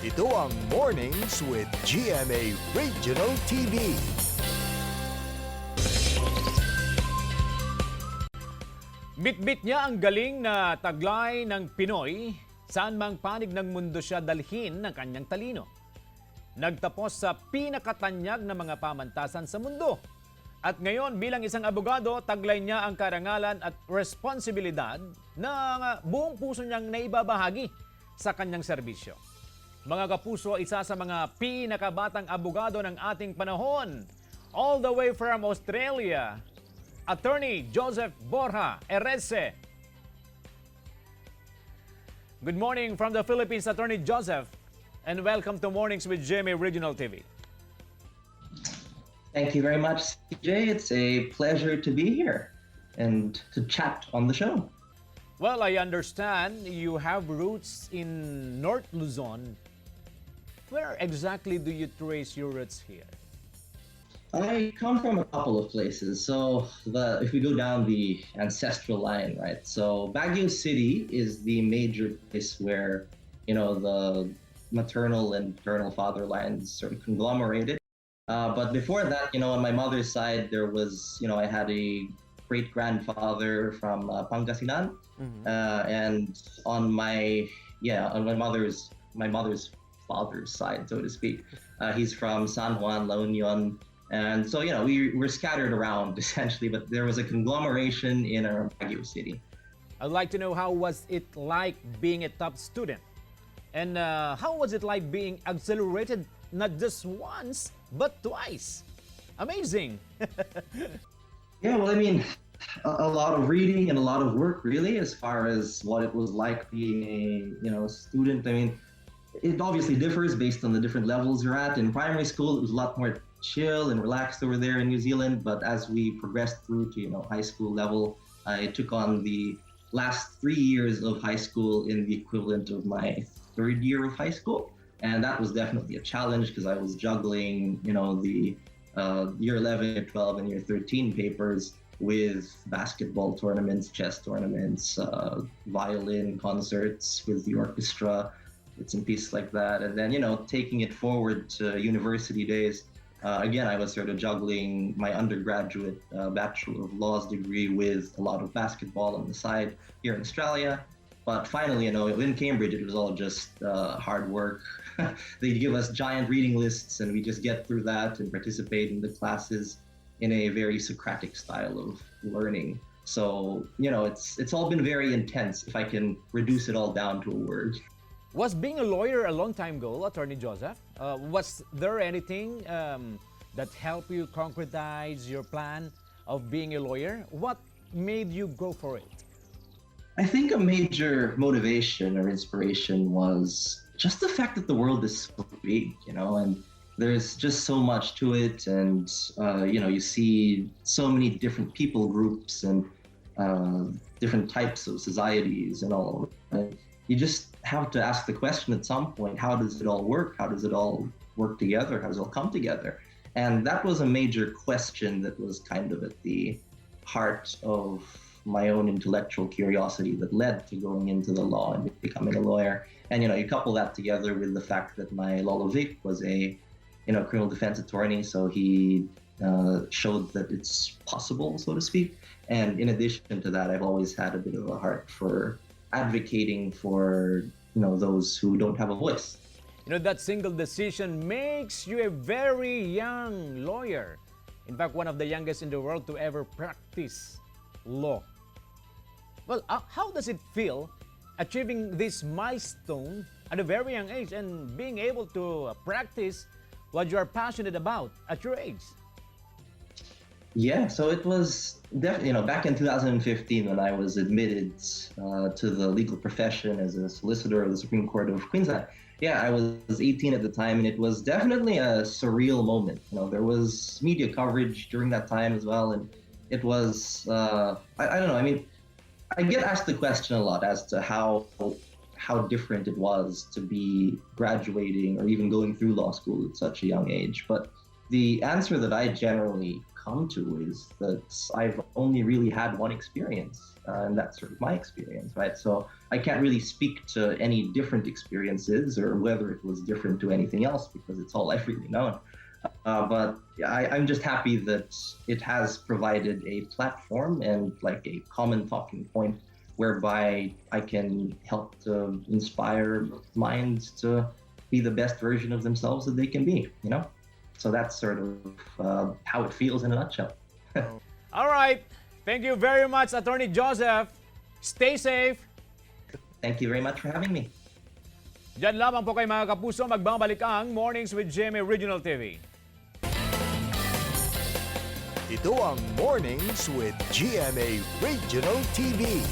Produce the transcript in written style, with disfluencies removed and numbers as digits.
Ito ang Mornings with GMA Regional TV. Bitbit niya ang galing na taglay ng Pinoy, saan mang panig ng mundo siya dalhin ng kanyang talino. Nagtapos sa pinakatanyag na mga pamantasan sa mundo. At ngayon bilang isang abogado, taglay niya ang karangalan at responsibilidad na buong puso niyang naibabahagi sa kanyang serbisyo. Mga kapuso, isa sa mga pinakabatang abogado ng ating panahon, all the way from Australia, Attorney Joseph Borja Erese. Good morning from the Philippines, Attorney Joseph, and welcome to Mornings with GMA Regional TV. Thank you very much, CJ. It's a pleasure to be here and to chat on the show. Well, I understand you have roots in North Luzon. Where exactly do you trace your roots here? I come from a couple of places. So if we go down the ancestral line, right? So Baguio City is the major place where, the maternal and paternal father lines sort of conglomerated. But before that, on my mother's side, there was, I had a great-grandfather from Pangasinan. And on my mother's father's side, so to speak, he's from San Juan, La Union. And so, we were scattered around essentially, but there was a conglomeration in our Baguio City. I'd like to know, how was it like being a top student? And how was it like being accelerated not just once, but twice? Amazing! Yeah, well, a lot of reading and a lot of work, really, as far as what it was like being a student. It obviously differs based on the different levels you're at. In primary school, it was a lot more chill and relaxed over there in New Zealand. But as we progressed through to high school level, I took on the last 3 years of high school in the equivalent of my third year of high school, and that was definitely a challenge because I was juggling the year 11, year 12, and year 13 papers with basketball tournaments, chess tournaments, violin concerts with the orchestra, bits and pieces like that. And then, taking it forward to university days, again, I was sort of juggling my undergraduate Bachelor of Laws degree with a lot of basketball on the side here in Australia. But finally, in Cambridge, it was all just hard work. They'd give us giant reading lists, and we just get through that and participate in the classes in a very Socratic style of learning. So, it's all been very intense, if I can reduce it all down to a word. Was being a lawyer a long time ago, Attorney Joseph? Was there anything that helped you concretize your plan of being a lawyer? What made you go for it? I think a major motivation or inspiration was just the fact that the world is so big, and there's just so much to it. And, you see so many different people groups and different types of societies and all. And you just have to ask the question at some point, how does it all work? How does it all work together? How does it all come together? And that was a major question that was kind of at the heart of my own intellectual curiosity that led to going into the law and becoming a lawyer. And, you couple that together with the fact that my Lolo Vic was a, criminal defense attorney. So he showed that it's possible, so to speak. And in addition to that, I've always had a bit of a heart for advocating for, those who don't have a voice. That single decision makes you a very young lawyer. In fact, one of the youngest in the world to ever practice law. Well, how does it feel achieving this milestone at a very young age and being able to practice what you are passionate about at your age? Yeah, so it was definitely, back in 2015 when I was admitted to the legal profession as a solicitor of the Supreme Court of Queensland. Yeah, I was 18 at the time, and it was definitely a surreal moment. There was media coverage during that time as well, and it was, I don't know, I get asked the question a lot as to how different it was to be graduating or even going through law school at such a young age. But the answer that I generally come to is that I've only really had one experience, and that's sort of my experience, right? So I can't really speak to any different experiences or whether it was different to anything else because it's all I've really known. But I'm just happy that it has provided a platform and like a common talking point whereby I can help to inspire minds to be the best version of themselves that they can be, you know? So that's sort of how it feels in a nutshell. All right. Thank you very much, Attorney Joseph. Stay safe. Thank you very much for having me. Diyan lamang po kay mga kapuso, magbabalik ang Mornings with GMA Regional TV. Ito ang Mornings with GMA Regional TV.